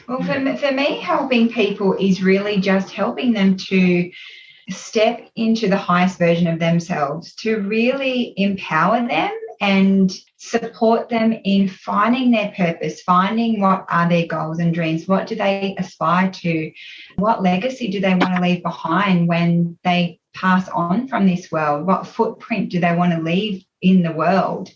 Well, for me, helping people is really just helping them to step into the highest version of themselves, to really empower them and support them in finding their purpose, finding what are their goals and dreams, what do they aspire to, what legacy do they want to leave behind when they pass on from this world, what footprint do they want to leave in the world.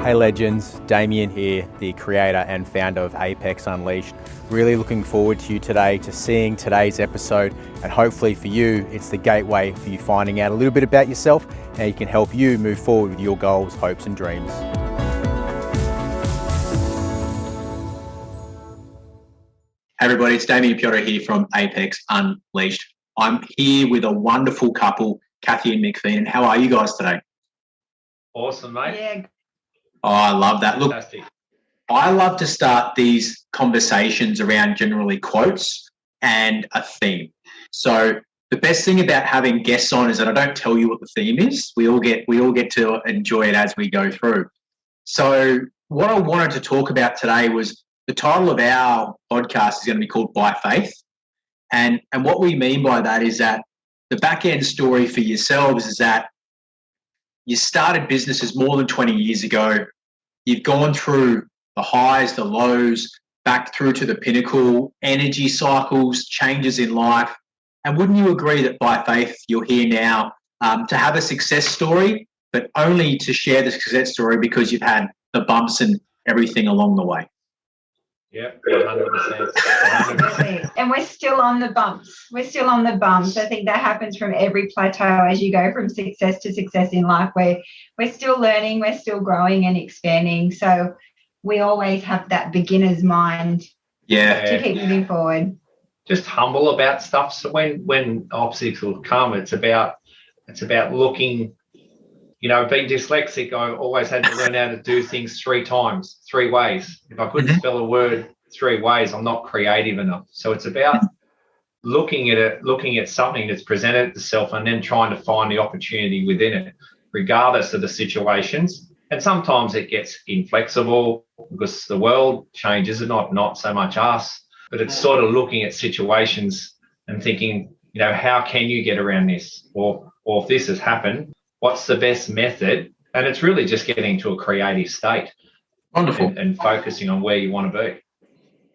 Hey legends, Damien here, the creator and founder of Apex Unleashed. Really looking forward to you today, to seeing today's episode, and hopefully for you, it's the gateway for you finding out a little bit about yourself and how you can help you move forward with your goals, hopes and dreams. Hey everybody, it's Damien Piotr here from Apex Unleashed. I'm here with a wonderful couple, Cathy and Mick Feenan. How are you guys today? Awesome, mate. Yeah. Oh, I love that. Look, Fantastic. I love to start these conversations around generally quotes and a theme. So the best thing about having guests on is that I don't tell you what the theme is. We all get to enjoy it as we go through. So what I wanted to talk about today was the title of our podcast is going to be called By Faith. And what we mean by that is that the back end story for yourselves is that you started businesses more than 20 years ago. You've gone through the highs, the lows, back through to the pinnacle, energy cycles, changes in life. And wouldn't you agree that by faith you're here now to have a success story, but only to share the success story because you've had the bumps and everything along the way? Yep, 100%. 100%. And we're still on the bumps. I think that happens from every plateau as you go from success to success in life. We're still learning, we're still growing and expanding. So we always have that beginner's mind to keep moving forward. Just humble about stuff. So when obstacles come, it's about looking. You know, being dyslexic, I always had to learn how to do things 3 times, 3 ways. If I couldn't spell a word 3 ways, I'm not creative enough. So it's about looking at something that's presented itself and then trying to find the opportunity within it, regardless of the situations. And sometimes it gets inflexible because the world changes, and not so much us, but it's sort of looking at situations and thinking, you know, how can you get around this? Or if this has happened, what's the best method? And it's really just getting to a creative state. Wonderful. And focusing on where you want to be.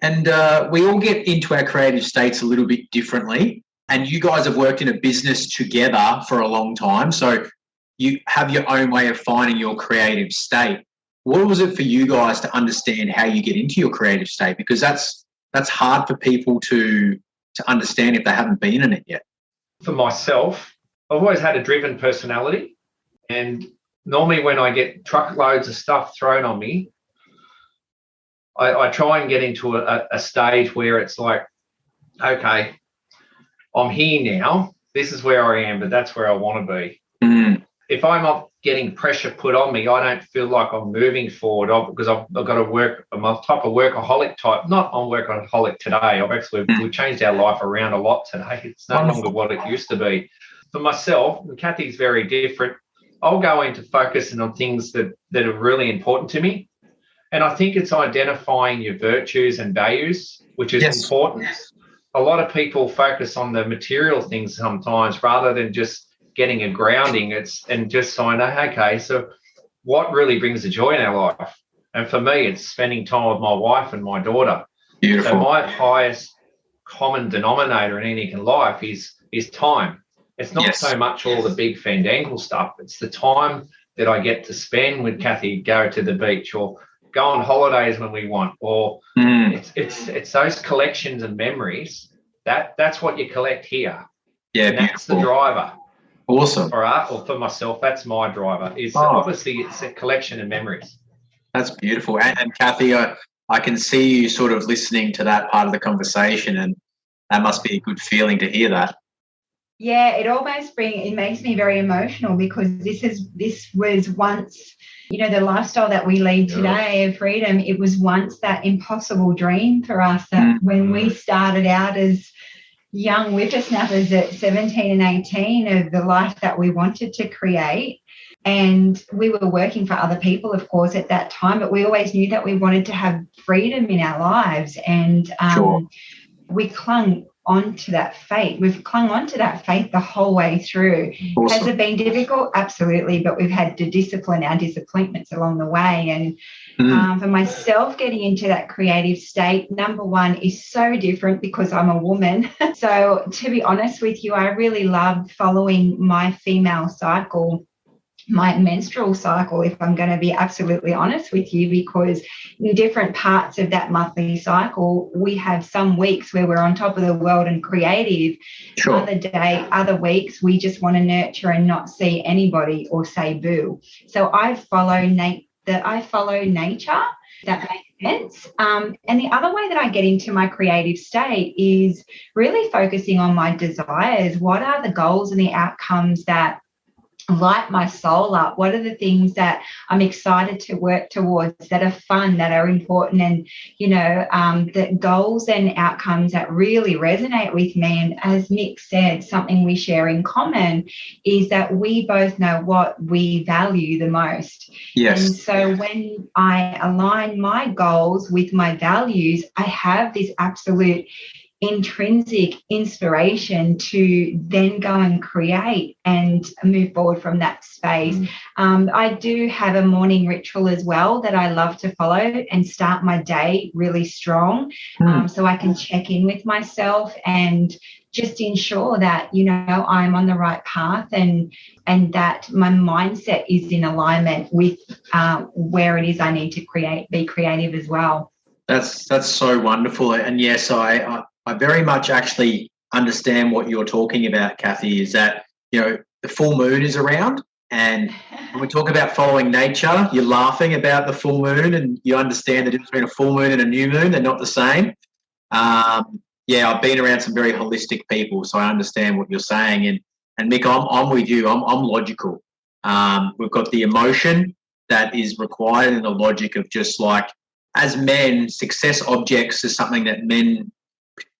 And we all get into our creative states a little bit differently. And you guys have worked in a business together for a long time. So you have your own way of finding your creative state. What was it for you guys to understand how you get into your creative state? Because that's hard for people to understand if they haven't been in it yet. For myself, I've always had a driven personality. And normally when I get truckloads of stuff thrown on me, I try and get into a stage where it's like, okay, I'm here now. This is where I am, but that's where I want to be. Mm. If I'm not getting pressure put on me, I don't feel like I'm moving forward because I've got to work. I'm a type of workaholic type, not on workaholic today. We've changed our life around a lot today. It's no longer what it used to be. For myself, and Cathy's very different, I'll go into focusing on things that are really important to me. And I think it's identifying your virtues and values, which is important. A lot of people focus on the material things sometimes rather than just getting a grounding. And just saying, okay, so what really brings the joy in our life? And for me, it's spending time with my wife and my daughter. Beautiful. So my highest common denominator in any life is time. It's not so much all the big fandangle stuff. It's the time that I get to spend with Cathy, go to the beach or go on holidays when we want, or it's those collections and memories that's what you collect here. Yeah, and that's the driver. Awesome. For us, or for myself, that's my driver. Obviously it's a collection of memories. That's beautiful. And Cathy, I can see you sort of listening to that part of the conversation, and that must be a good feeling to hear that. Yeah, it makes me very emotional because this was once, the lifestyle that we lead today of freedom. It was once that impossible dream for us that when we started out as young whippersnappers at 17 and 18 of the life that we wanted to create, And we were working for other people, of course, at that time, but we always knew that we wanted to have freedom in our lives. And Sure. we clung onto that faith. We've clung onto that faith the whole way through. Awesome. Has it been difficult? Absolutely. But we've had to discipline our disappointments along the way. And for myself, getting into that creative state, number one, is so different because I'm a woman. So to be honest with you, I really love following my female cycle, my menstrual cycle, if I'm going to be absolutely honest with you, because in different parts of that monthly cycle, we have some weeks where we're on top of the world and creative. Sure. Other weeks, we just want to nurture and not see anybody or say boo. So I follow nature. That makes sense. And the other way that I get into my creative state is really focusing on my desires. What are the goals and the outcomes that light my soul up? What are the things that I'm excited to work towards, that are fun, that are important, and the goals and outcomes that really resonate with me? And as Mick said, something we share in common is that we both know what we value the most. Yes. And so when I align my goals with my values, I have this absolute intrinsic inspiration to then go and create and move forward from that space. I do have a morning ritual as well that I love to follow and start my day really strong, so I can check in with myself and just ensure that I'm on the right path and that my mindset is in alignment with where it is I need to be creative as well. That's so wonderful. And yes, I very much actually understand what you're talking about, Cathy, is that, the full moon is around, and when we talk about following nature, you're laughing about the full moon and you understand the difference between a full moon and a new moon. They're not the same. I've been around some very holistic people, so I understand what you're saying. And Mick, I'm with you. I'm logical. We've got the emotion that is required and the logic of just like, as men, success objects is something that men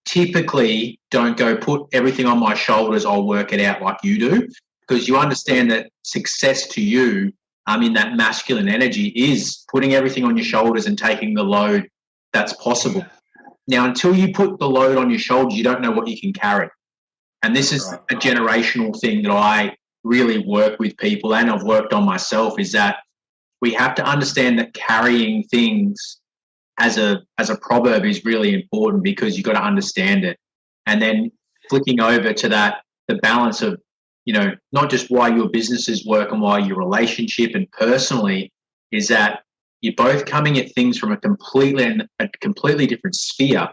typically don't go put everything on my shoulders, I'll work it out like you do, because you understand that success to you in that masculine energy is putting everything on your shoulders and taking the load that's possible. Now, until you put the load on your shoulders, you don't know what you can carry. And this is a generational thing that I really work with people, and I've worked on myself, is that we have to understand that carrying things as a proverb is really important, because you've got to understand it. And then flicking over to that, the balance of, not just why your businesses work and why your relationship and personally, is that you're both coming at things from a completely different sphere,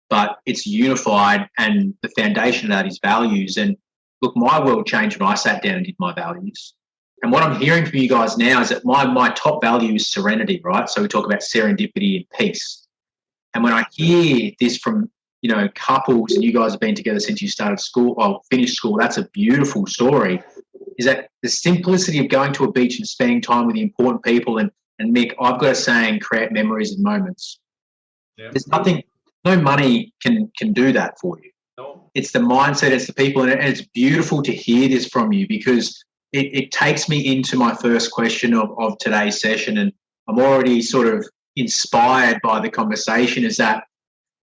but it's unified, and the foundation of that is values. And look, my world changed when I sat down and did my values. And what I'm hearing from you guys now is that my top value is serenity, right? So we talk about serendipity and peace. And when I hear this from, couples, and you guys have been together since you started school or finished school, that's a beautiful story, is that the simplicity of going to a beach and spending time with the important people. And Mick, I've got a saying, create memories and moments. Yeah. There's nothing, no money can do that for you. No. It's the mindset, it's the people, and it's beautiful to hear this from you, because it takes me into my first question of today's session, and I'm already sort of inspired by the conversation, is that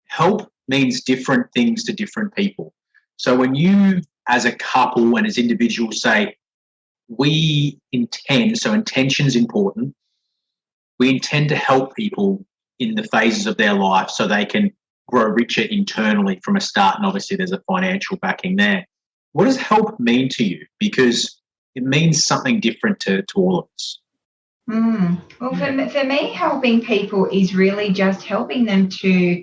help means different things to different people. So when you as a couple and as individuals say, we intend, so intention's important, we intend to help people in the phases of their life so they can grow richer internally from a start, and obviously there's a financial backing there. What does help mean to you? Because it means something different to all of us. Well, for me, helping people is really just helping them to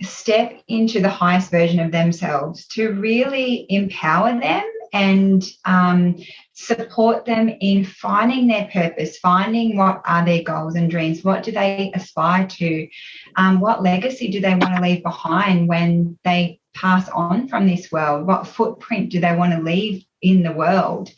step into the highest version of themselves, to really empower them and support them in finding their purpose, finding what are their goals and dreams, what do they aspire to, what legacy do they want to leave behind when they pass on from this world, what footprint do they want to leave in the world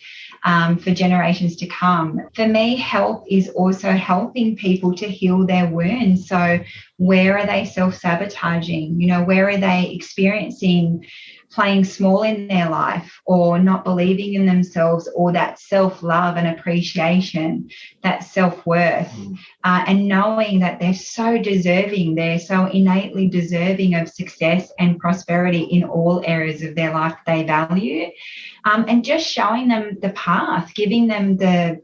for generations to come. For me, help is also helping people to heal their wounds. So where are they self-sabotaging? Where are they experiencing playing small in their life, or not believing in themselves, or that self-love and appreciation, that self-worth, and knowing that they're so deserving, they're so innately deserving of success and prosperity in all areas of their life they value, and just showing them the path, giving them the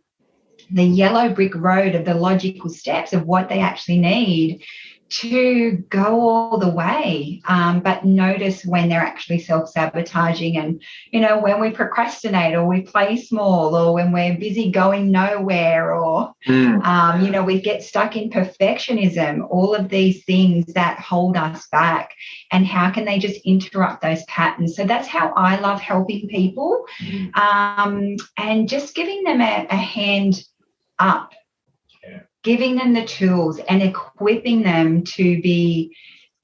yellow brick road of the logical steps of what they actually need to go all the way, but notice when they're actually self-sabotaging, and, you know, when we procrastinate or we play small, or when we're busy going nowhere, or, you know, we get stuck in perfectionism, all of these things that hold us back, and how can they just interrupt those patterns. So that's how I love helping people, and just giving them a hand up, giving them the tools and equipping them to be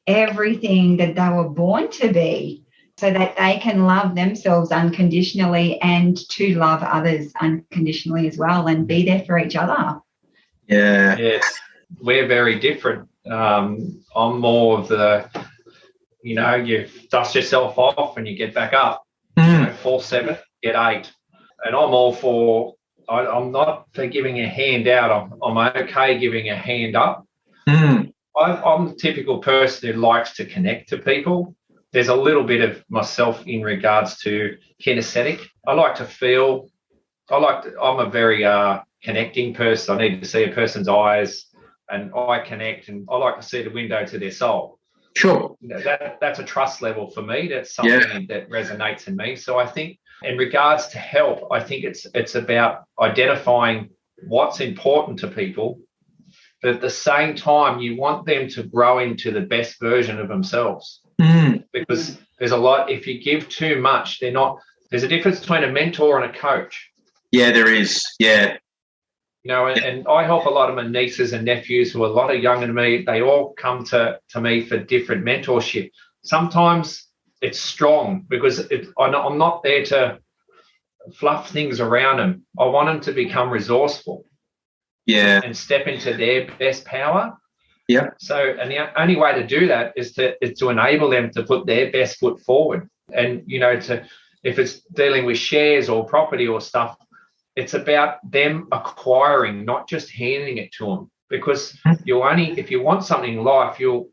everything that they were born to be, so that they can love themselves unconditionally and to love others unconditionally as well, and be there for each other. Yeah. Yes, we're very different. I'm more of the, you know, you dust yourself off and you get back up. You know, fall 7, get 8. And I'm all for, I'm not for giving a hand out. I'm okay giving a hand up. I'm the typical person who likes to connect to people. There's a little bit of myself in regards to kinesthetic. I like to feel. I'm a very connecting person. I need to see a person's eyes, and I connect, and I like to see the window to their soul. Sure. You know, that's a trust level for me. That's something that resonates in me. So I think, in regards to help, I think it's about identifying what's important to people, but at the same time, you want them to grow into the best version of themselves. Because there's a lot, if you give too much, there's a difference between a mentor and a coach. Yeah, there is. Yeah. You know, and I help a lot of my nieces and nephews who are a lot younger than me. They all come to me for different mentorship. Sometimes it's strong, because I'm not there to fluff things around them. I want them to become resourceful. Yeah. And step into their best power. Yeah. So, and the only way to do that is to enable them to put their best foot forward. And, you know, if it's dealing with shares or property or stuff, it's about them acquiring, not just handing it to them. Because if you want something in life, you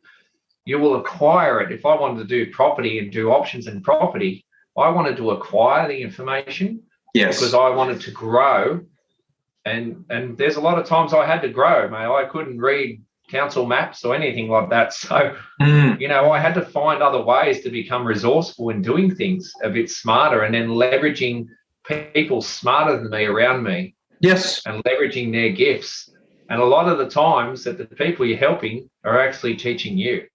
will acquire it. If I wanted to do property and do options in property, I wanted to acquire the information. Yes. Because I wanted to grow. And there's a lot of times I had to grow, mate. I couldn't read council maps or anything like that. So, you know, I had to find other ways to become resourceful in doing things a bit smarter, and then leveraging people smarter than me around me. Yes. And leveraging their gifts. And a lot of the times that the people you're helping are actually teaching you.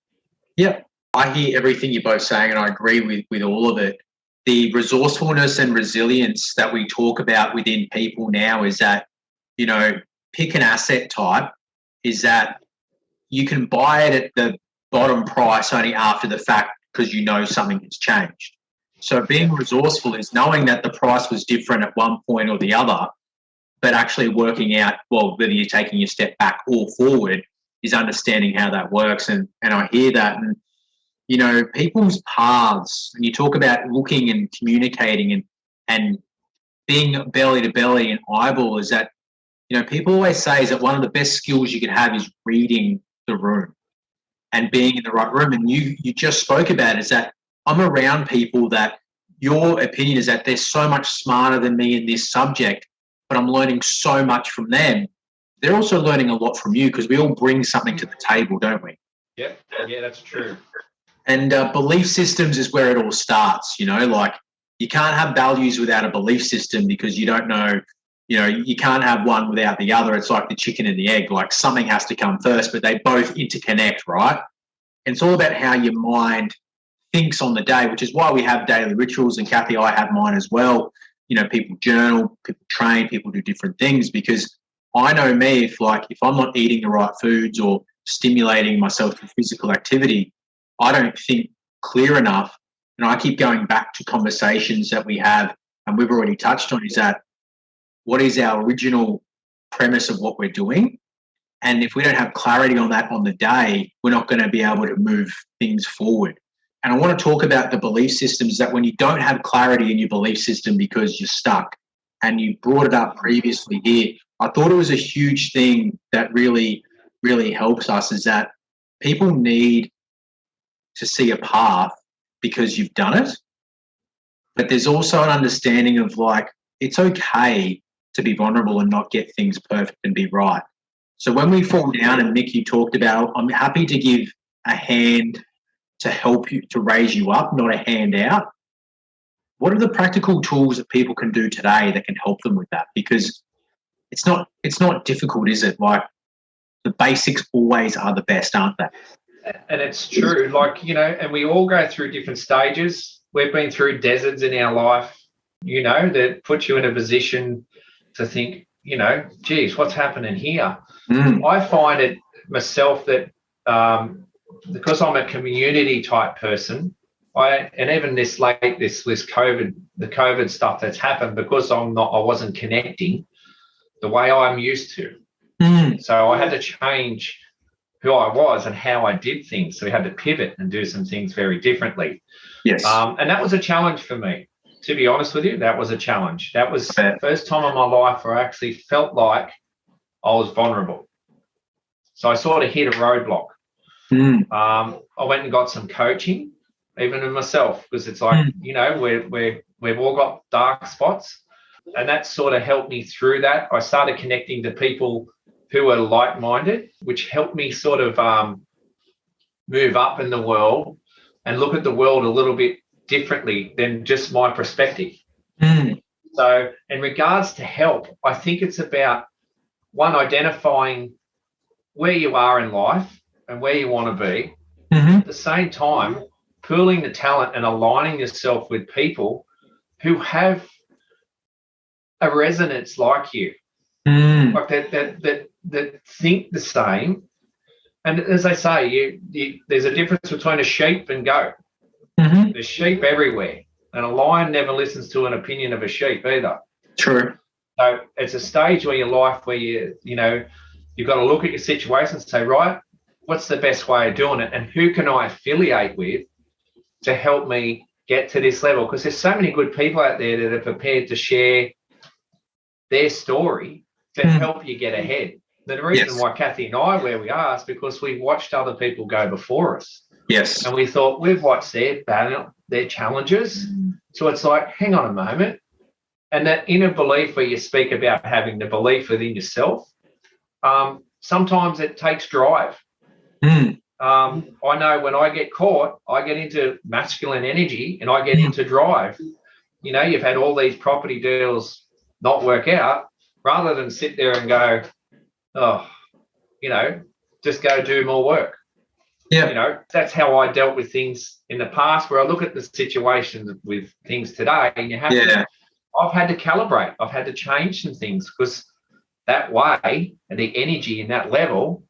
Yeah. I hear everything you're both saying, and I agree with all of it. The resourcefulness and resilience that we talk about within people now is that, you know, pick an asset type, is that you can buy it at the bottom price only after the fact, because you know something has changed. So being resourceful is knowing that the price was different at one point or the other, but actually working out, well, whether you're taking a step back or forward, is understanding how that works. And I hear that. And, you know, people's paths, and you talk about looking and communicating and being belly to belly and eyeball, is that, you know, people always say is that one of the best skills you can have is reading the room and being in the right room. And you just spoke about is that I'm around people that your opinion is that they're so much smarter than me in this subject, but I'm learning so much from them. They're also learning a lot from you, because we all bring something to the table, don't we? Yeah, that's true. And belief systems is where it all starts, you know, like you can't have values without a belief system, because you don't know, you know, you can't have one without the other. It's like the chicken and the egg, like something has to come first, but they both interconnect, right? And it's all about how your mind thinks on the day, which is why we have daily rituals. And Cathy, I have mine as well. You know, people journal, people train, people do different things, because I know me, if I'm not eating the right foods or stimulating myself through physical activity, I don't think clear enough. And I keep going back to conversations that we have, and we've already touched on, is that what is our original premise of what we're doing? And if we don't have clarity on that on the day, we're not going to be able to move things forward. And I want to talk about the belief systems that when you don't have clarity in your belief system because you're stuck, and you brought it up previously here, I thought it was a huge thing that really, really helps us, is that people need to see a path because you've done it. But there's also an understanding of like, it's okay to be vulnerable and not get things perfect and be right. So when we fall down, and Mick, you talked about, I'm happy to give a hand to help you, to raise you up, not a hand out. What are the practical tools that people can do today that can help them with that? Because it's not difficult, is it? Like, the basics always are the best, aren't they? And it's true, like, you know, and we all go through different stages. We've been through deserts in our life, you know, that put you in a position to think, you know, geez, what's happening here? I find it myself that because I'm a community type person, and even this COVID, the COVID stuff that's happened, because I wasn't connecting the way I'm used to. So I had to change who I was and how I did things. So we had to pivot and do some things very differently. Yes. And that was a challenge for me, to be honest with you. That was a challenge. That was the first time in my life where I actually felt like I was vulnerable. So I sort of hit a roadblock. I went and got some coaching, even in myself, because it's like, you know, we've all got dark spots, and that sort of helped me through that. I started connecting to people who were like-minded, which helped me sort of move up in the world and look at the world a little bit differently than just my perspective. So in regards to help, I think it's about, one, identifying where you are in life and where you want to be. At the same time, pooling the talent and aligning yourself with people who have a resonance like you, like that think the same. And as they say, there's a difference between a sheep and goat. There's sheep everywhere, and a lion never listens to an opinion of a sheep either. True. So it's a stage where your life where you know, you've got to look at your situation and say, right, what's the best way of doing it, and who can I affiliate with to help me get to this level? Because there's so many good people out there that are prepared to share their story to help you get ahead. The reason why Cathy and I are where we are is because we watched other people go before us. Yes. And we thought, we've watched their battle, their challenges. So it's like, hang on a moment. And that inner belief where you speak about having the belief within yourself, sometimes it takes drive. I know when I get caught, I get into masculine energy and I get into drive. You know, you've had all these property deals not work out, rather than sit there and go, oh, you know, just go do more work. You know, that's how I dealt with things in the past, where I look at the situations with things today, and you have to, I've had to calibrate. I've had to change some things, because that way and the energy in that level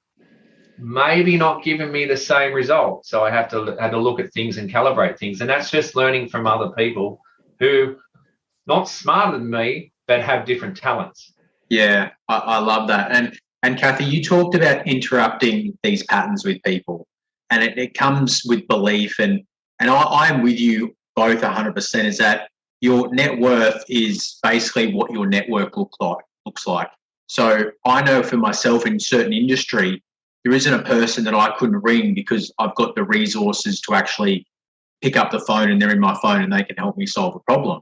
maybe not giving me the same result. So I had to look at things and calibrate things. And that's just learning from other people who not smarter than me, but have different talents. Yeah, I love that. And Cathy, you talked about interrupting these patterns with people, and it comes with belief. And I'm with you both 100%, is that your net worth is basically what your network looks like. So I know for myself, in certain industry, there isn't a person that I couldn't ring because I've got the resources to actually pick up the phone, and they're in my phone and they can help me solve a problem.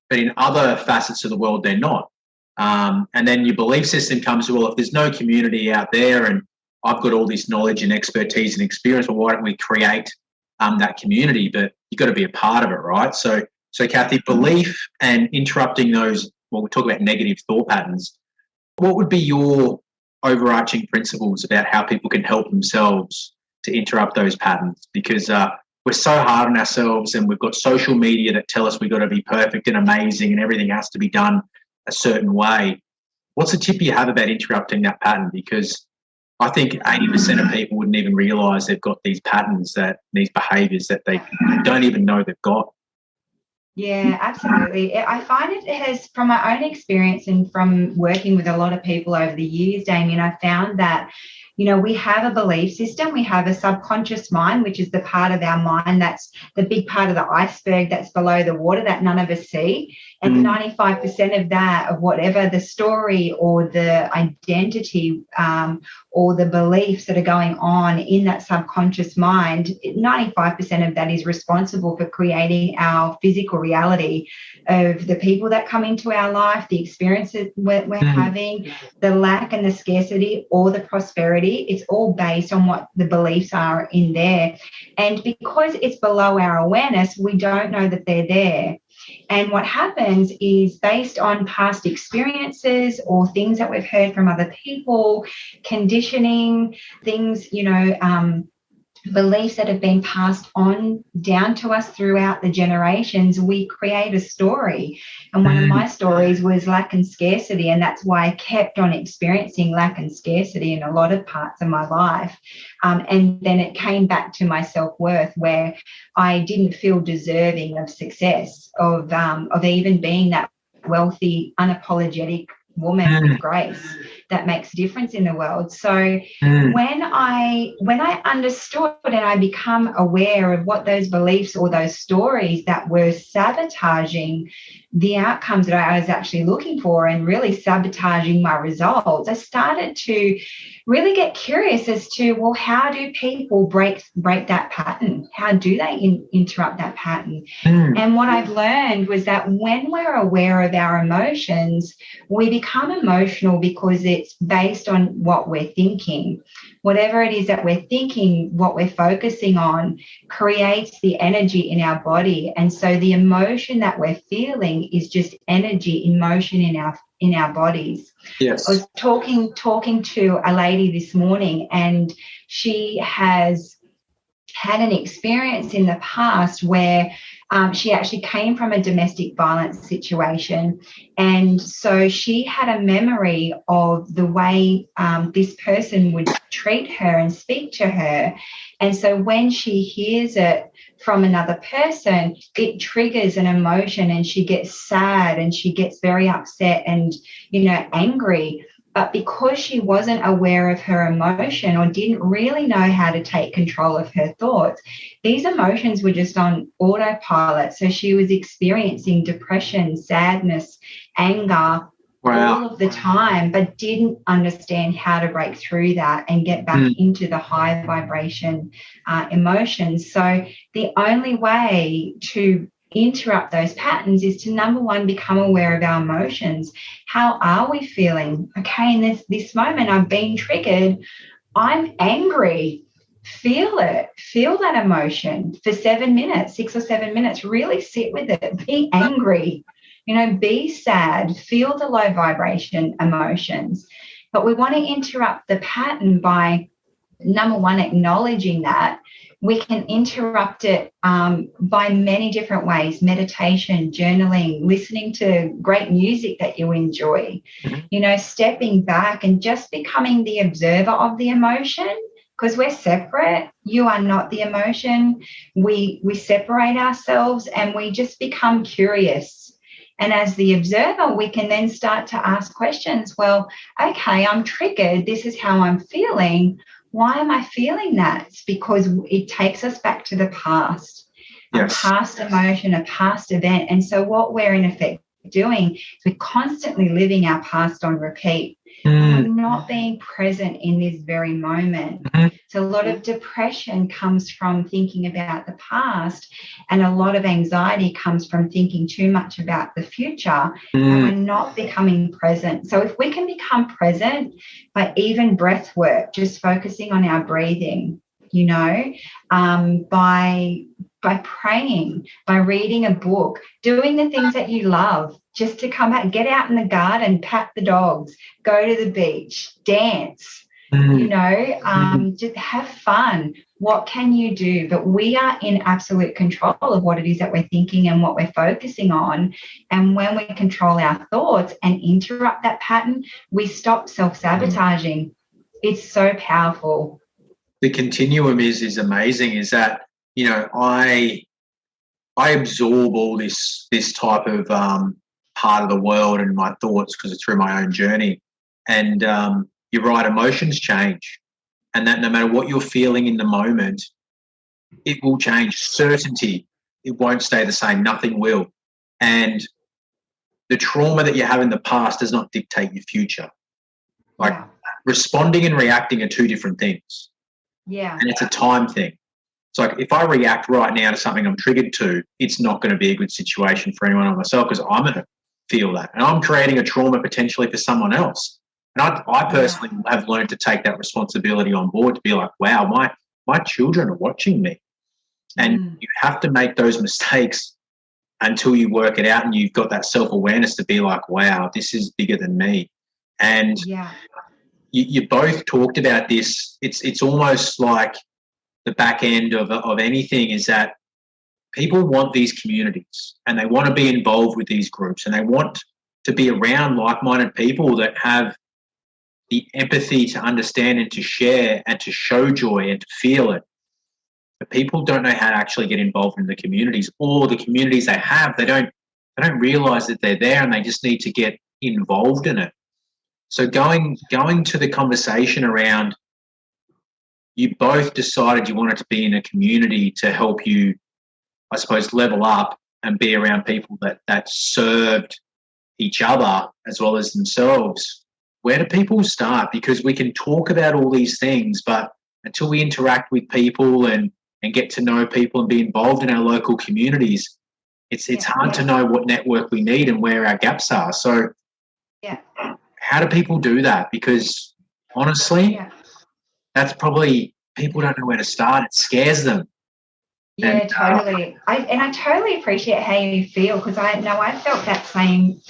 But in other facets of the world, they're not. And then your belief system comes, well, if there's no community out there and I've got all this knowledge and expertise and experience, well, why don't we create that community? But you've got to be a part of it, right? So Cathy, belief and interrupting those, well, we talk about negative thought patterns. What would be your overarching principles about how people can help themselves to interrupt those patterns? Because we're so hard on ourselves, and we've got social media that tell us we've got to be perfect and amazing and everything has to be done a certain way. What's the tip you have about interrupting that pattern? Because I think 80% of people wouldn't even realise they've got these patterns, these behaviours that they don't even know they've got. Yeah, absolutely. I find it has, from my own experience and from working with a lot of people over the years, Damien, I found that We have a belief system, we have a subconscious mind, which is the part of our mind that's the big part of the iceberg that's below the water that none of us see. And 95% of that, of whatever the story or the identity or the beliefs that are going on in that subconscious mind, 95% of that is responsible for creating our physical reality of the people that come into our life, the experiences we're having, the lack and the scarcity or the prosperity. It's all based on what the beliefs are in there. And because it's below our awareness, we don't know that they're there. And what happens is, based on past experiences or things that we've heard from other people, conditioning, things, beliefs that have been passed on down to us throughout the generations, we create a story. And one of my stories was lack and scarcity, and that's why I kept on experiencing lack and scarcity in a lot of parts of my life. And then it came back to my self-worth, where I didn't feel deserving of success, of even being that wealthy, unapologetic woman with grace that makes a difference in the world. So when I understood and I become aware of what those beliefs or those stories that were sabotaging the outcomes that I was actually looking for and really sabotaging my results, I started to really get curious as to, well, how do people break that pattern? How do they interrupt that pattern? And what I've learned was that when we're aware of our emotions, we become emotional because it's based on what we're thinking. Whatever it is that we're thinking, what we're focusing on creates the energy in our body. And so the emotion that we're feeling is just energy in motion in our bodies. Yes. I was talking to a lady this morning, and she has had an experience in the past where she actually came from a domestic violence situation. And so she had a memory of the way this person would treat her and speak to her. And so when she hears it from another person, it triggers an emotion, and she gets sad and she gets very upset and, angry. But because she wasn't aware of her emotion or didn't really know how to take control of her thoughts, these emotions were just on autopilot. So she was experiencing depression, sadness, anger, all of the time, but didn't understand how to break through that and get back into the high vibration emotions. So the only way to interrupt those patterns is to, number one, become aware of our emotions. How are we feeling? Okay, in this moment, I've been triggered. I'm angry. Feel it. Feel that emotion for 7 minutes, 6 or 7 minutes. Really sit with it. Be angry. Be sad. Feel the low vibration emotions. But we want to interrupt the pattern by, number one, acknowledging that. We can interrupt it by many different ways: meditation, journaling, listening to great music that you enjoy, stepping back and just becoming the observer of the emotion, because we're separate. You are not the emotion. We separate ourselves and we just become curious. And as the observer, we can then start to ask questions. Well, okay, I'm triggered. This is how I'm feeling. Why am I feeling that? It's because it takes us back to the past, a past emotion, a past event. And so what we're in effect doing is we're constantly living our past on repeat. We're not being present in this very moment. So a lot of depression comes from thinking about the past, and a lot of anxiety comes from thinking too much about the future, and we're not becoming present. So if we can become present by even breath work, just focusing on our breathing, by praying, by reading a book, doing the things that you love, just to come out, get out in the garden, pat the dogs, go to the beach, dance, just have fun. What can you do? But we are in absolute control of what it is that we're thinking and what we're focusing on. And when we control our thoughts and interrupt that pattern, we stop self-sabotaging. It's so powerful. The continuum is amazing, is that, I absorb all this type of part of the world and my thoughts because it's through my own journey. And you're right, emotions change. and that no matter what you're feeling in the moment, it will change. Certainty, it won't stay the same. Nothing will. And the trauma that you have in the past does not dictate your future. Like responding and reacting are two different things. Yeah. And it's a time thing. It's like if I react right now to something I'm triggered to, it's not going to be a good situation for anyone or myself because I'm going to feel that. And I'm creating a trauma potentially for someone else. And I personally have learned to take that responsibility on board to be like, wow, my children are watching me. And you have to make those mistakes until you work it out and you've got that self-awareness to be like, wow, this is bigger than me. And you both talked about this. It's almost like the back end of anything is that people want these communities and they want to be involved with these groups and they want to be around like-minded people that have the empathy to understand and to share and to show joy and to feel it. But people don't know how to actually get involved in the communities, or the communities they have, they don't realise that they're there and they just need to get involved in it. So going to the conversation around, you both decided you wanted to be in a community to help you, I suppose, level up and be around people that served each other as well as themselves. Where do people start? Because we can talk about all these things, but until we interact with people and get to know people and be involved in our local communities, it's hard to know what network we need and where our gaps are. So how do people do that? Because honestly, that's probably, people don't know where to start. It scares them. Yeah, totally. I totally appreciate how you feel, because I know I felt that same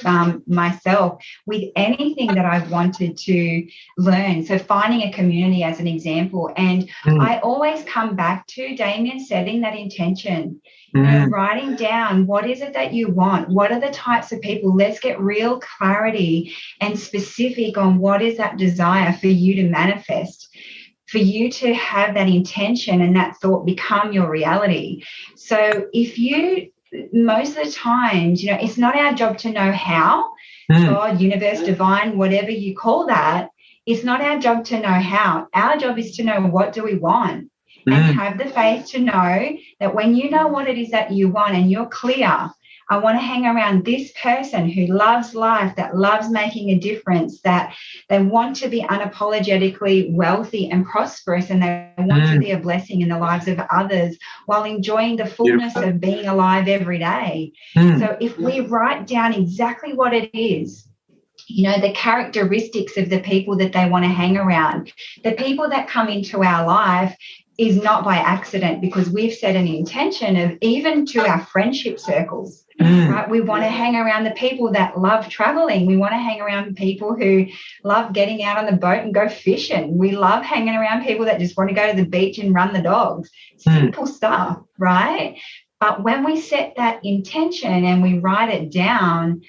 myself with anything that I wanted to learn. So finding a community as an example. And I always come back to, Damien, setting that intention, you know, writing down what is it that you want? What are the types of people? Let's get real clarity and specific on what is that desire for you to manifest, for you to have that intention and that thought become your reality. So if you, most of the times, you know, it's not our job to know how, God, universe, divine, whatever you call that, it's not our job to know how. Our job is to know what do we want, and have the faith to know that when you know what it is that you want and you're clear, I want to hang around this person who loves life, that loves making a difference, that they want to be unapologetically wealthy and prosperous, and they want to be a blessing in the lives of others while enjoying the fullness of being alive every day. So if we write down exactly what it is, you know, the characteristics of the people that they want to hang around, the people that come into our life is not by accident, because we've set an intention of, even to our friendship circles, right? We want to hang around the people that love traveling. We want to hang around people who love getting out on the boat and go fishing. We love hanging around people that just want to go to the beach and run the dogs. Simple stuff, right? But when we set that intention and we write it down,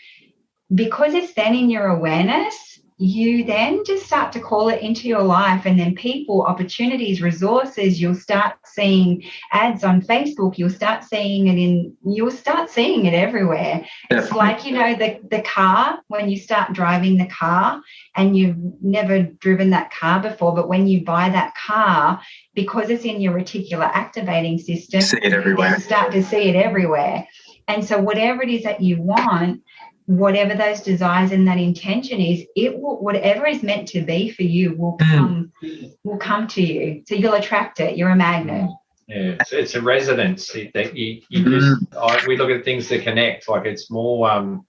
because it's then in your awareness, you then just start to call it into your life, and then people, opportunities, resources, you'll start seeing ads on Facebook, you'll start seeing it everywhere. Definitely. It's like, you know, the car, when you start driving the car and you've never driven that car before, but when you buy that car, because it's in your reticular activating system, see it everywhere. You start to see it everywhere. And so whatever it is that you want, whatever those desires and that intention is, it will, whatever is meant to be for you will come to you. So you'll attract it. You're a magnet. Yeah, it's a resonance that you just. We look at things that connect. Like it's more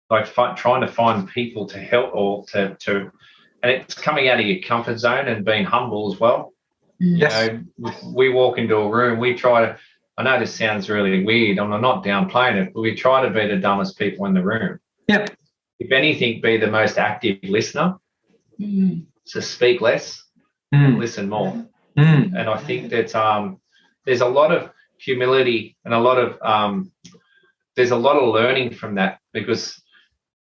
like trying to find people to help or to, and it's coming out of your comfort zone and being humble as well. Yes. You know, we walk into a room, we try to. I know this sounds really weird. I'm not downplaying it, but we try to be the dumbest people in the room. Yep. If anything, be the most active listener. So speak less, listen more. And I think that there's a lot of humility and there's a lot of learning from that, because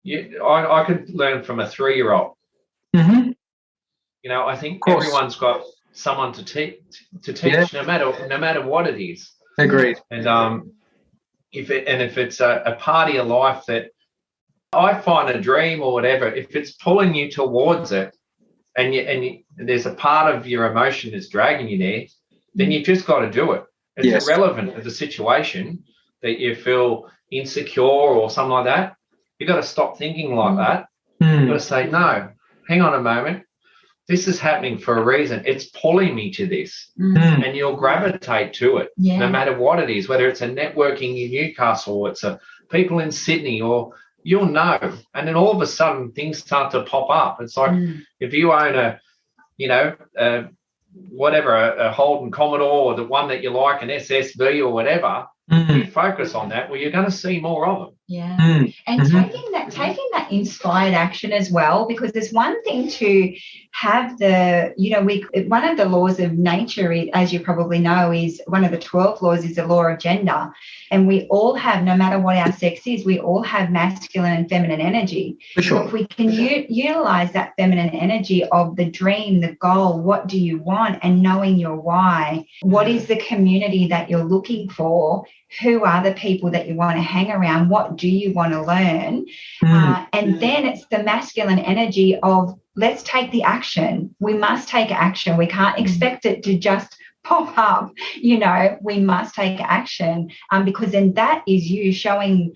I could learn from a 3-year-old. You know, I think everyone's got someone to teach, no matter what it is. Agreed. And if it's a party of life that I find a dream or whatever, if it's pulling you towards it, and there's a part of your emotion that's dragging you there, then you've just got to do it. It's irrelevant of the situation that you feel insecure or something like that. You've got to stop thinking like that. You've got to say, no, hang on a moment. This is happening for a reason. It's pulling me to this. And you'll gravitate to it, no matter what it is, whether it's a networking in Newcastle, or it's a people in Sydney, or you'll know. And then all of a sudden things start to pop up. It's like if you own a Holden Commodore, or the one that you like, an SSV or whatever, you focus on that, well, you're going to see more of them. And taking that inspired action as well, because there's one thing to have one of the laws of nature, as you probably know, is one of the 12 laws is the law of gender. And we all have, no matter what our sex is, we all have masculine and feminine energy. For sure. So if we can utilize that feminine energy of the dream, the goal, what do you want, and knowing your why, what is the community that you're looking for, who are the people that you want to hang around, what do you want to learn, and then it's the masculine energy of let's take the action. We must take action. We can't expect it to just pop up. We must take action, because then that is you showing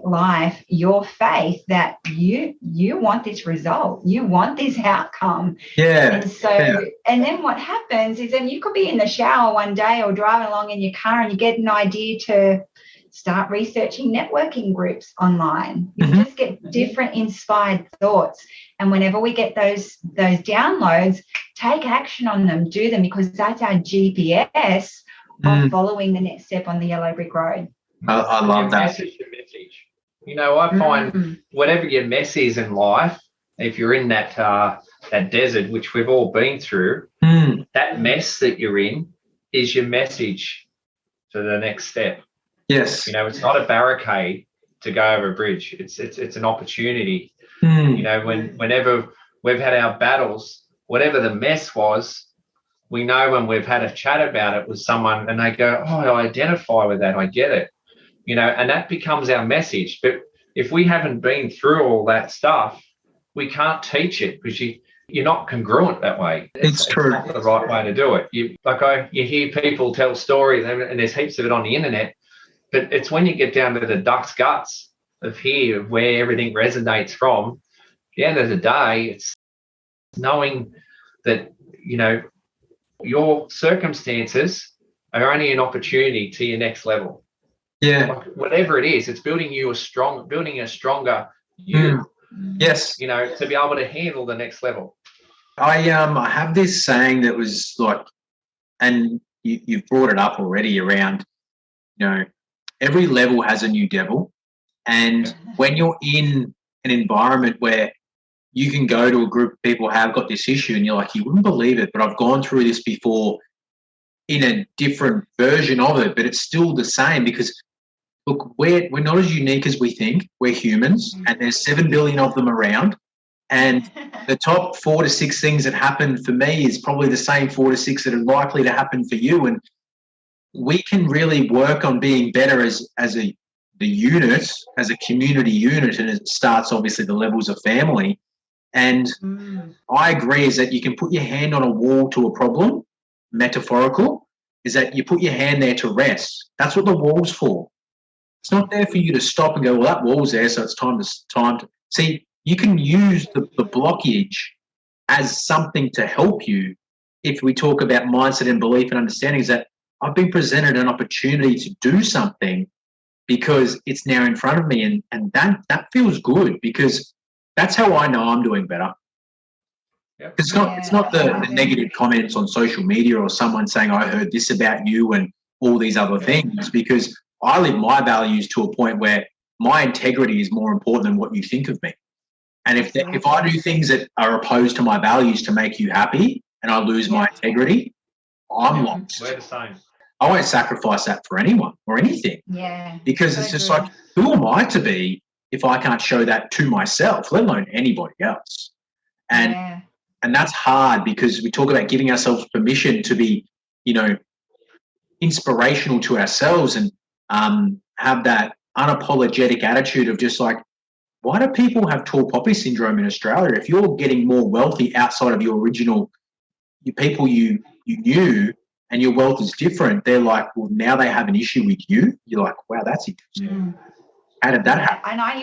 life your faith that you want this result, you want this outcome. And then what happens is then you could be in the shower one day or driving along in your car and you get an idea to start researching networking groups online. You just get different inspired thoughts, and whenever we get those downloads, take action on them, do them, because that's our GPS of following the next step on the yellow brick road. I love that. Message. I find whatever your mess is in life, if you're in that desert, which we've all been through, that mess that you're in is your message to the next step. Yes. It's not a barricade to go over a bridge. It's an opportunity. Whenever we've had our battles, whatever the mess was, we know when we've had a chat about it with someone and they go, oh, I identify with that, I get it. And that becomes our message. But if we haven't been through all that stuff, we can't teach it, because you're not congruent that way. It's true. It's not the right way to do it. You hear people tell stories, and there's heaps of it on the internet, but it's when you get down to the duck's guts of where everything resonates from. At the end of the day, it's knowing that, your circumstances are only an opportunity to your next level. Whatever it is, it's building a stronger you. Yes. To be able to handle the next level. I have this saying that was like, and you've brought it up already around, every level has a new devil. And when you're in an environment where you can go to a group of people who have got this issue and you're like, you wouldn't believe it, but I've gone through this before in a different version of it, but it's still the same, because look, we're not as unique as we think. We're humans, and there's 7 billion of them around. And the top 4 to 6 things that happen for me is probably the same 4 to 6 that are likely to happen for you. And we can really work on being better as a unit, as a community unit, and it starts obviously the levels of family. And I agree is that you can put your hand on a wall to a problem, metaphorical, is that you put your hand there to rest. That's what the wall's for. It's not there for you to stop and go, well, that wall's there, so it's time to see. You can use the blockage as something to help you. If we talk about mindset and belief and understanding, is that I've been presented an opportunity to do something because it's now in front of me, and that feels good, because that's how I know I'm doing better. Yep. It's not the negative comments on social media or someone saying, I heard this about you and all these other things, because I live my values to a point where my integrity is more important than what you think of me. And if I do things that are opposed to my values to make you happy and I lose my integrity, I'm lost. We're the same. I won't sacrifice that for anyone or anything. Yeah. Because it's just like, who am I to be if I can't show that to myself, let alone anybody else? And that's hard, because we talk about giving ourselves permission to be, inspirational to ourselves and have that unapologetic attitude of just like, why do people have tall poppy syndrome in Australia? If you're getting more wealthy outside of your original people you knew, and your wealth is different, they're like, well, now they have an issue with you. You're like, wow, that's interesting. How did that happen? And I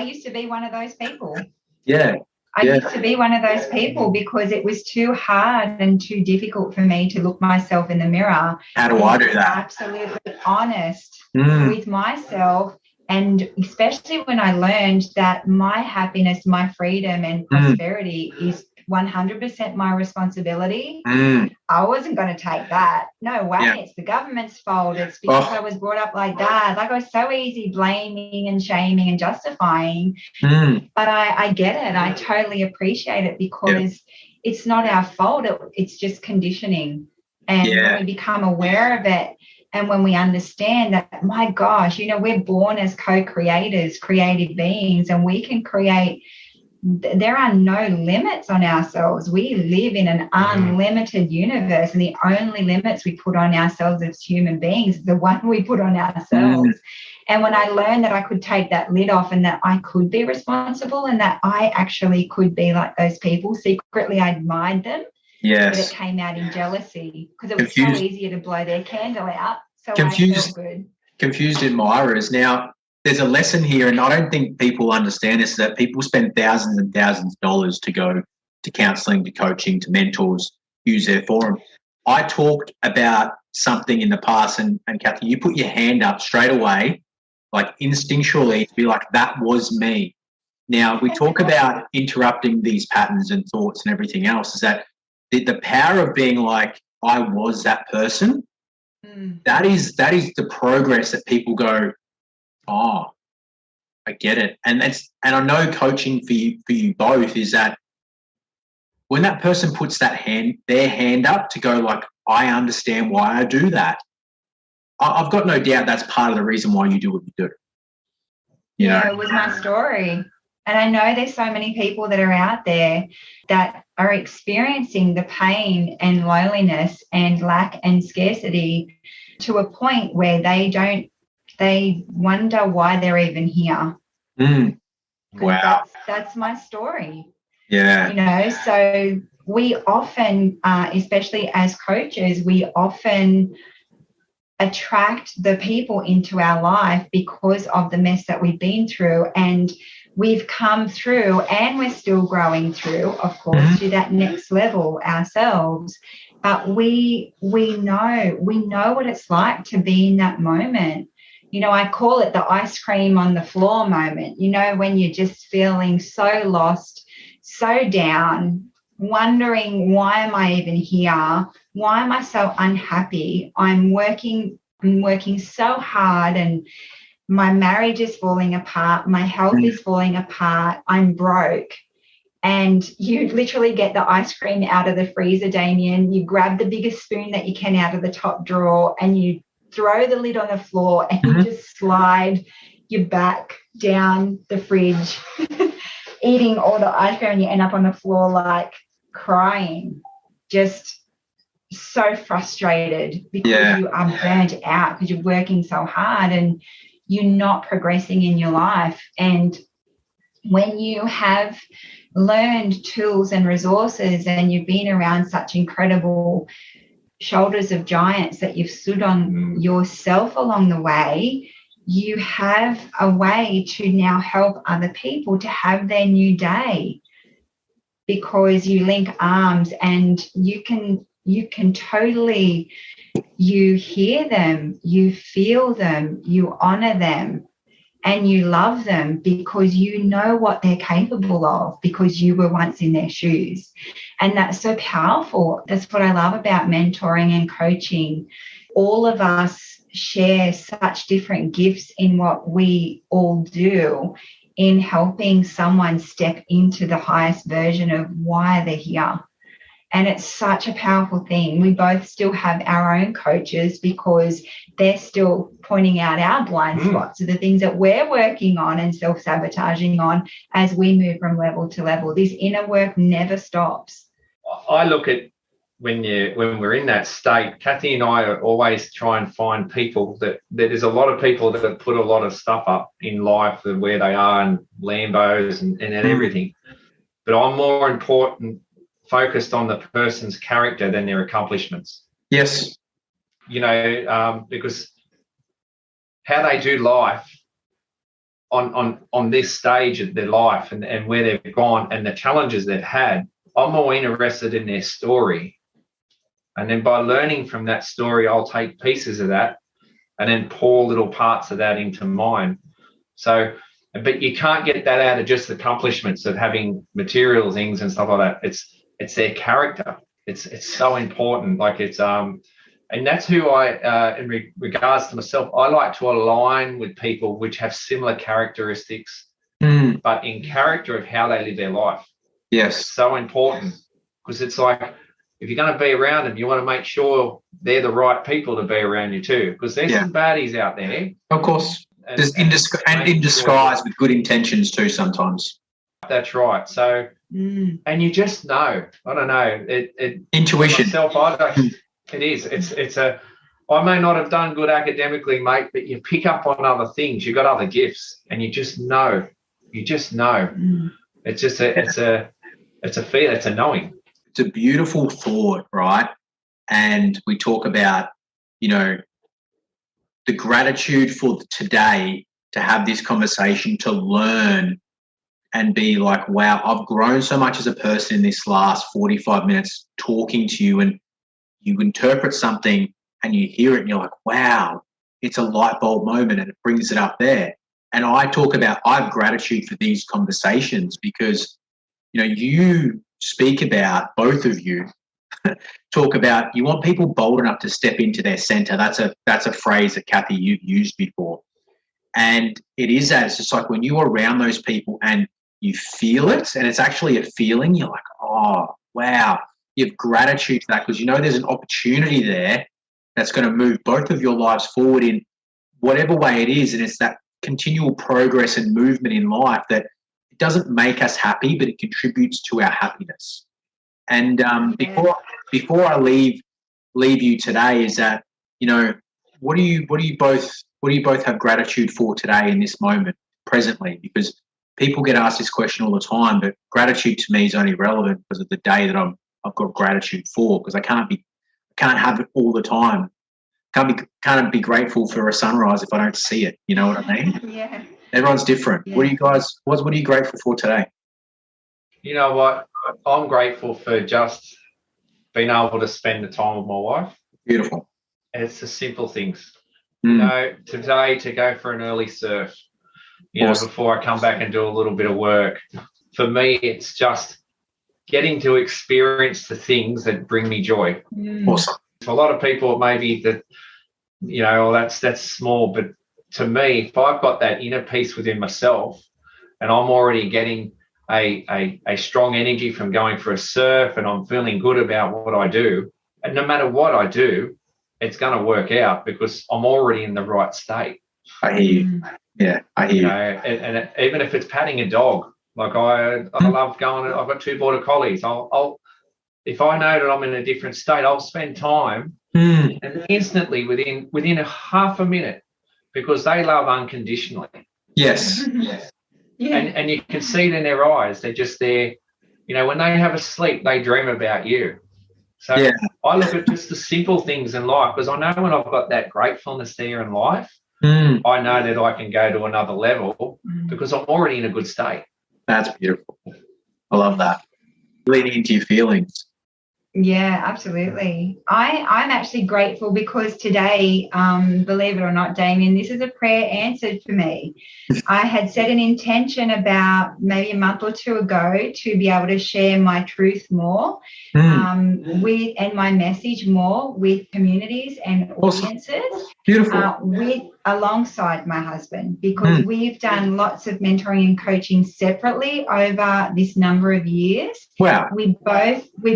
used to be one of those people. Yeah. I used to be one of those people because it was too hard and too difficult for me to look myself in the mirror. How do I do that? Absolutely honest with myself. And especially when I learned that my happiness, my freedom and prosperity is 100% my responsibility, I wasn't going to take that. No way. Yeah. It's the government's fault. It's because I was brought up like that. Like, I was so easy blaming and shaming and justifying. But I get it. I totally appreciate it because it's not our fault. It's just conditioning. And when we become aware of it, and when we understand that, my gosh, we're born as co-creators, creative beings, and we can create. There are no limits on ourselves. We live in an unlimited universe, and the only limits we put on ourselves as human beings is the one we put on ourselves. And when I learned that I could take that lid off and that I could be responsible and that I actually could be like those people, secretly I admired them. Yes. But it came out in jealousy because it was so easier to blow their candle out. So I felt good. Confused admirers. Now, there's a lesson here, and I don't think people understand this, that people spend thousands and thousands of dollars to go to counselling, to coaching, to mentors, use their forum. I talked about something in the past, and Cathy, you put your hand up straight away, like instinctually, to be like, that was me. Now, we talk about interrupting these patterns and thoughts and everything else, is that the power of being like, I was that person, that is the progress that people go, oh, I get it. And I know coaching for you both is that when that person puts their hand up to go like, I understand why I do that, I've got no doubt that's part of the reason why you do what you do. You know? It was my story. And I know there's so many people that are out there that are experiencing the pain and loneliness and lack and scarcity to a point where they wonder why they're even here. Wow. That's my story. Yeah. So we often, especially as coaches, we often attract the people into our life because of the mess that we've been through, and we've come through, and we're still growing through, of course, to that next level ourselves. But we know what it's like to be in that moment. I call it the ice cream on the floor moment, when you're just feeling so lost, so down, wondering, why am I even here? Why am I so unhappy? I'm working so hard, and my marriage is falling apart. My health is falling apart. I'm broke. And you literally get the ice cream out of the freezer, Damien. You grab the biggest spoon that you can out of the top drawer, and you throw the lid on the floor, and you just slide your back down the fridge, eating all the ice cream, and you end up on the floor like crying, just so frustrated because you are burnt out because you're working so hard and you're not progressing in your life. And when you have learned tools and resources and you've been around such incredible shoulders of giants that you've stood on yourself along the way, you have a way to now help other people to have their new day, because you link arms and you can totally, you hear them, you feel them, you honor them, and you love them because you know what they're capable of, because you were once in their shoes. And that's so powerful. That's what I love about mentoring and coaching. All of us share such different gifts in what we all do in helping someone step into the highest version of why they're here. And it's such a powerful thing. We both still have our own coaches because they're still pointing out our blind spots of the things that we're working on and self-sabotaging on as we move from level to level. This inner work never stops. I look at when we're in that state, Cathy and I are always try and find people that there's a lot of people that have put a lot of stuff up in life and where they are and Lambos and everything. But I'm more focused on the person's character than their accomplishments. Yes. Because how they do life on this stage of their life and where they've gone and the challenges they've had, I'm more interested in their story. And then by learning from that story, I'll take pieces of that and then pour little parts of that into mine. So, but you can't get that out of just accomplishments of having material things and stuff like that. It's their character. It's so important. Like and that's who I, in regards to myself, I like to align with people which have similar characteristics, but in character of how they live their life. Yes. It's so important because it's like, if you're going to be around them, you want to make sure they're the right people to be around you too, because there's some baddies out there. Of course. In disguise with good intentions too sometimes. That's right. So, and you just know, I don't know. Intuition. Myself, it is. I may not have done good academically, mate, but you pick up on other things. You've got other gifts and you just know. You just know. It's just it's a feel, it's a knowing. It's a beautiful thought, right? And we talk about, the gratitude for today to have this conversation, to learn and be like, wow, I've grown so much as a person in this last 45 minutes talking to you, and you interpret something and you hear it and you're like, wow, it's a light bulb moment, and it brings it up there. And I have gratitude for these conversations because, you speak about, both of you talk about, you want people bold enough to step into their center. That's a phrase that Cathy, you've used before. And it is that. It's just like when you're around those people and you feel it, and it's actually a feeling, you're like, oh, wow. You have gratitude for that because there's an opportunity there that's going to move both of your lives forward in whatever way it is. And it's that continual progress and movement in life that it doesn't make us happy, but it contributes to our happiness. And before I leave you today, is that what do you both have gratitude for today in this moment presently? Because people get asked this question all the time, but gratitude to me is only relevant because of the day that I've got gratitude for, because I can't have it all the time. Can't be grateful for a sunrise if I don't see it. You know what I mean? Yeah. Everyone's different. Yeah. What are you grateful for today? You know what? I'm grateful for just being able to spend the time with my wife. Beautiful. And it's the simple things. Today to go for an early surf, awesome. Before I come back and do a little bit of work. For me, it's just getting to experience the things that bring me joy. Awesome. For a lot of people, it may be that, that's small. But to me, if I've got that inner peace within myself and I'm already getting a strong energy from going for a surf and I'm feeling good about what I do, and no matter what I do, it's going to work out because I'm already in the right state. I hear you. Yeah, I hear you. And even if it's patting a dog, like I love going. I've got 2 border collies. I'll if I know that I'm in a different state, I'll spend time and instantly within a half a minute, because they love unconditionally. Yes. Yeah. And you can see it in their eyes. They're just there. When they have a sleep, they dream about you. So I look at just the simple things in life, because I know when I've got that gratefulness there in life, I know that I can go to another level because I'm already in a good state. That's beautiful. I love that. Leaning into your feelings. Yeah, absolutely. I'm actually grateful because today, believe it or not, Damien, this is a prayer answered for me. I had set an intention about maybe a month or 2 ago to be able to share my truth more and my message more with communities and audiences. Beautiful. Alongside my husband, because we've done lots of mentoring and coaching separately over this number of years. Wow. We're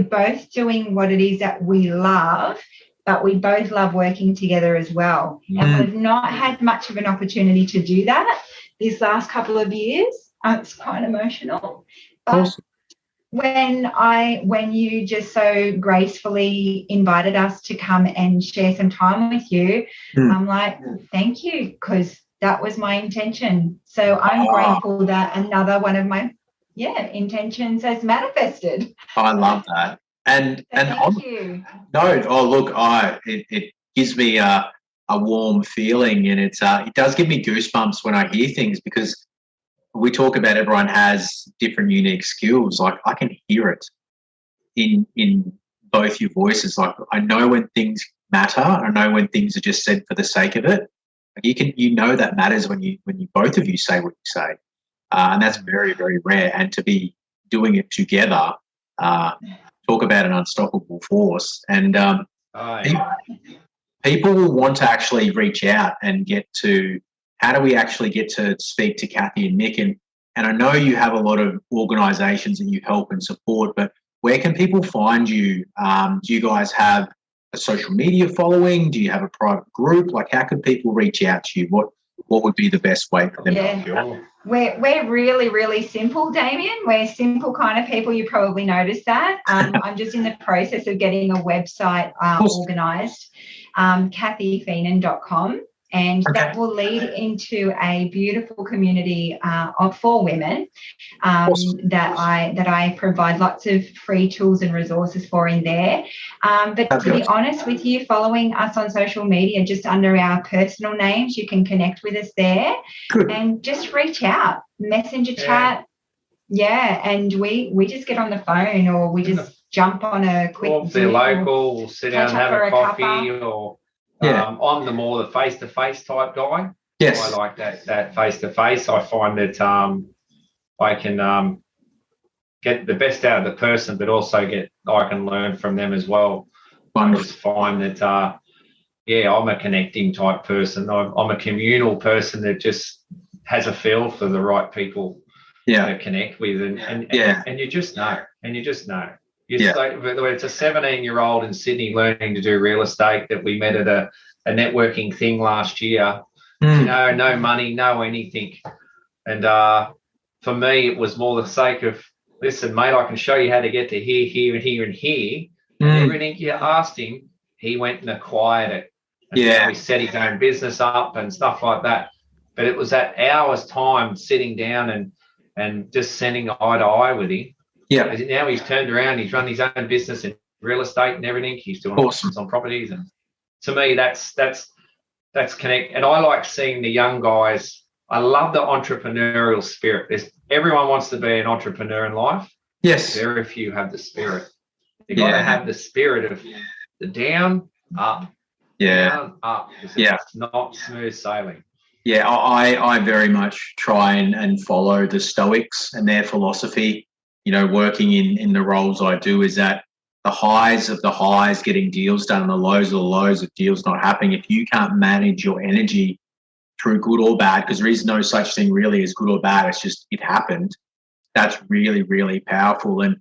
both doing what it is that we love, but we both love working together as well. And we've not had much of an opportunity to do that this last couple of years. It's quite emotional. But when you just so gracefully invited us to come and share some time with you, I'm like, thank you, because that was my intention. So I'm grateful that another one of my intentions has manifested. I love that. And thank you. No, look, it gives me a warm feeling, and it does give me goosebumps when I hear things, because we talk about everyone has different unique skills. Like, I can hear it in both your voices. Like, I know when things matter. I know when things are just said for the sake of it. You know that matters when you both of you say what you say, and that's very, very rare. And to be doing it together, talk about an unstoppable force. And people will want to actually reach out and get to, how do we actually get to speak to Cathy and Mick? And I know you have a lot of organisations that you help and support, but where can people find you? Do you guys have a social media following? Do you have a private group? Like, how can people reach out to you? What would be the best way for them? Yeah. We're really, really simple, Damien. We're simple kind of people. You probably noticed that. I'm just in the process of getting a website organised, cathyfeenan.com. And that will lead into a beautiful community of 4 women that I provide lots of free tools and resources for in there. But to be honest with you, following us on social media, just under our personal names, you can connect with us there. Good. And just reach out, messenger chat. Yeah, and we just get on the phone, or we just jump on a quick Zoom. If they're local, we'll sit down and have a coffee, or I'm the more the face-to-face type guy. Yes. I like that face-to-face. I find that I can get the best out of the person, but also I can learn from them as well. Wonderful. I just find that, I'm a connecting type person. I'm a communal person that just has a feel for the right people to connect with. And you just know. Whether it's a 17-year-old in Sydney learning to do real estate that we met at a networking thing last year, no money, no anything. And for me, it was more the sake of, listen, mate, I can show you how to get to here, here, and here, and here. And everything you asked him, he went and acquired it. And he set his own business up and stuff like that. But it was that hour's time sitting down and just sending eye to eye with him. Yeah. Now he's turned around. He's run his own business in real estate and everything. He's doing auctions on properties, and to me, that's connect. And I like seeing the young guys. I love the entrepreneurial spirit. Everyone wants to be an entrepreneur in life. Yes. Very few have the spirit. You got to have the spirit of the down, up, down, up. It's not smooth sailing. Yeah, I very much try and follow the Stoics and their philosophy. Working in the roles I do, is that the highs of the highs, getting deals done, and the lows of the lows of deals not happening. If you can't manage your energy through good or bad, because there is no such thing really as good or bad, it's just it happened. That's really, really powerful. And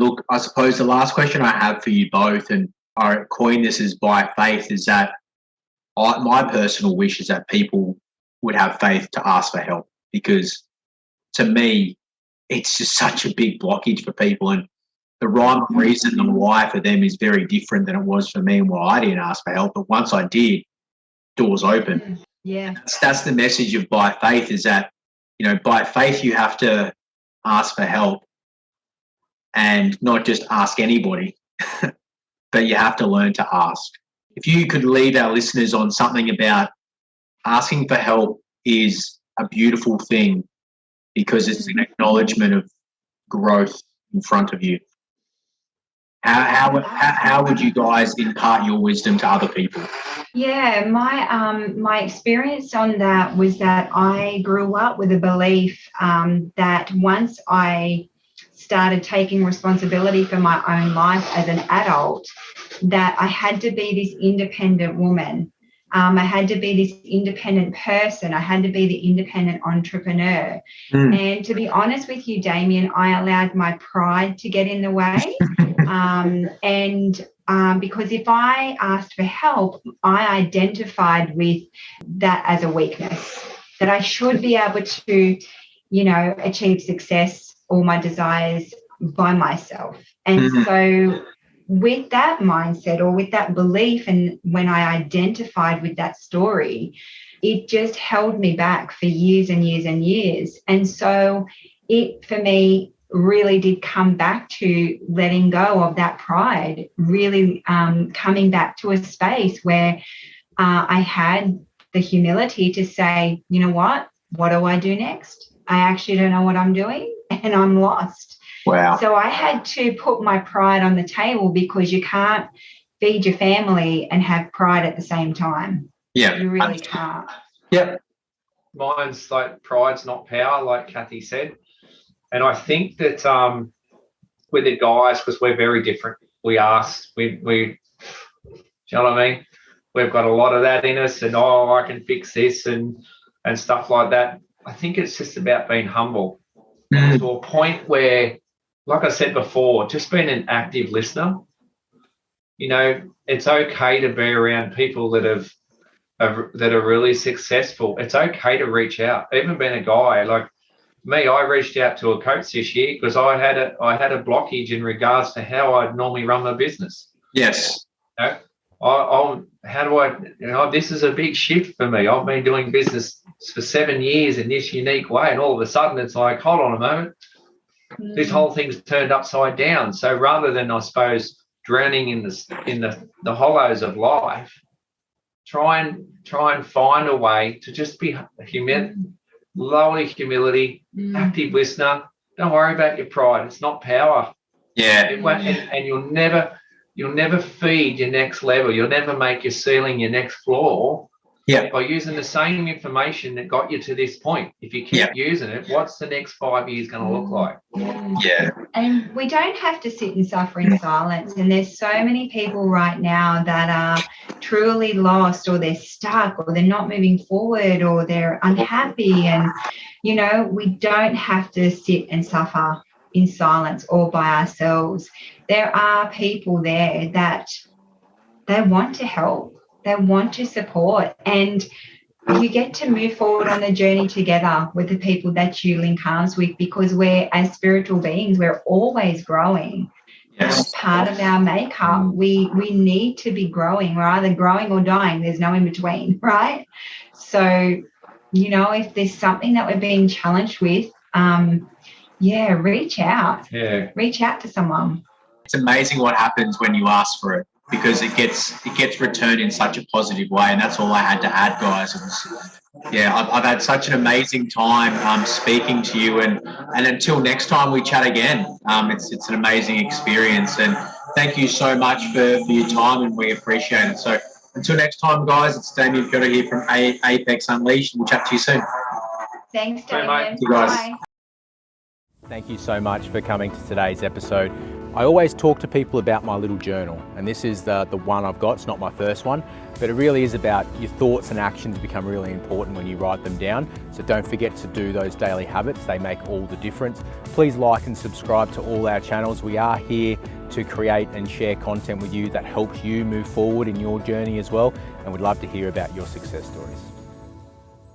look, I suppose the last question I have for you both, and I coin this as by faith, is that my personal wish is that people would have faith to ask for help, because to me, it's just such a big blockage for people, and the rhyme and reason and why for them is very different than it was for me. And well, I didn't ask for help, but once I did, doors open. Yeah, that's the message of by faith, is that by faith you have to ask for help, and not just ask anybody, but you have to learn to ask. If you could lead our listeners on something about asking for help is a beautiful thing, because it's an acknowledgement of growth in front of you. How would you guys impart your wisdom to other people? Yeah, my experience on that was that I grew up with a belief that once I started taking responsibility for my own life as an adult, that I had to be this independent woman. I had to be this independent person. I had to be the independent entrepreneur. And to be honest with you, Damien, I allowed my pride to get in the way. Because if I asked for help, I identified with that as a weakness, that I should be able to, achieve success, all my desires by myself. And so with that mindset or with that belief, and when I identified with that story, it just held me back for years and years and years. And so it, for me, really did come back to letting go of that pride, really coming back to a space where I had the humility to say, you know what do I do next? I actually don't know what I'm doing and I'm lost. Wow. So I had to put my pride on the table, because you can't feed your family and have pride at the same time. Yeah. You really can't. Yep. Mine's like pride's not power, like Cathy said. And I think that with the guys, because we're very different, we ask, do you know what I mean? We've got a lot of that in us, and I can fix this and stuff like that. I think it's just about being humble to a point where, like I said before, just being an active listener. You know, it's okay to be around people that are really successful. It's okay to reach out. Even being a guy like me, I reached out to a coach this year because I had a blockage in regards to how I'd normally run my business. Yes. You know, this is a big shift for me. I've been doing business for 7 years in this unique way, and all of a sudden it's like, hold on a moment, this whole thing's turned upside down. So rather than, I suppose, drowning in the hollows of life, try and find a way to just be lowly humility, active listener. Don't worry about your pride. It's not power. Yeah. And you'll never feed your next level. You'll never make your ceiling your next floor. Yeah. By using the same information that got you to this point. If you keep using it, what's the next 5 years going to look like? Yeah. And we don't have to sit and suffer in silence. And there's so many people right now that are truly lost, or they're stuck, or they're not moving forward, or they're unhappy. And, you know, we don't have to sit and suffer in silence all by ourselves. There are people there that they want to help. They want to support, and you get to move forward on the journey together with the people that you link arms with, because we're, as spiritual beings, we're always growing. Yes. That's part of our makeup. We need to be growing. We're either growing or dying. There's no in between, right? So, you know, if there's something that we're being challenged with, reach out. Yeah. Reach out to someone. It's amazing what happens when you ask for it, because it gets returned in such a positive way, and that's all I had to add, guys. I've had such an amazing time speaking to you, and until next time we chat again, it's an amazing experience, and thank you so much for your time, and we appreciate it. So until next time, guys, it's Damien Feenan here from Apex Unleashed. We'll chat to you soon. Thanks, Damien. Thank you, guys. Bye. Thank you so much for coming to today's episode. I always talk to people about my little journal, and this is the one I've got. It's not my first one, but it really is about your thoughts and actions become really important when you write them down. So don't forget to do those daily habits. They make all the difference. Please like and subscribe to all our channels. We are here to create and share content with you that helps you move forward in your journey as well, and we'd love to hear about your success stories.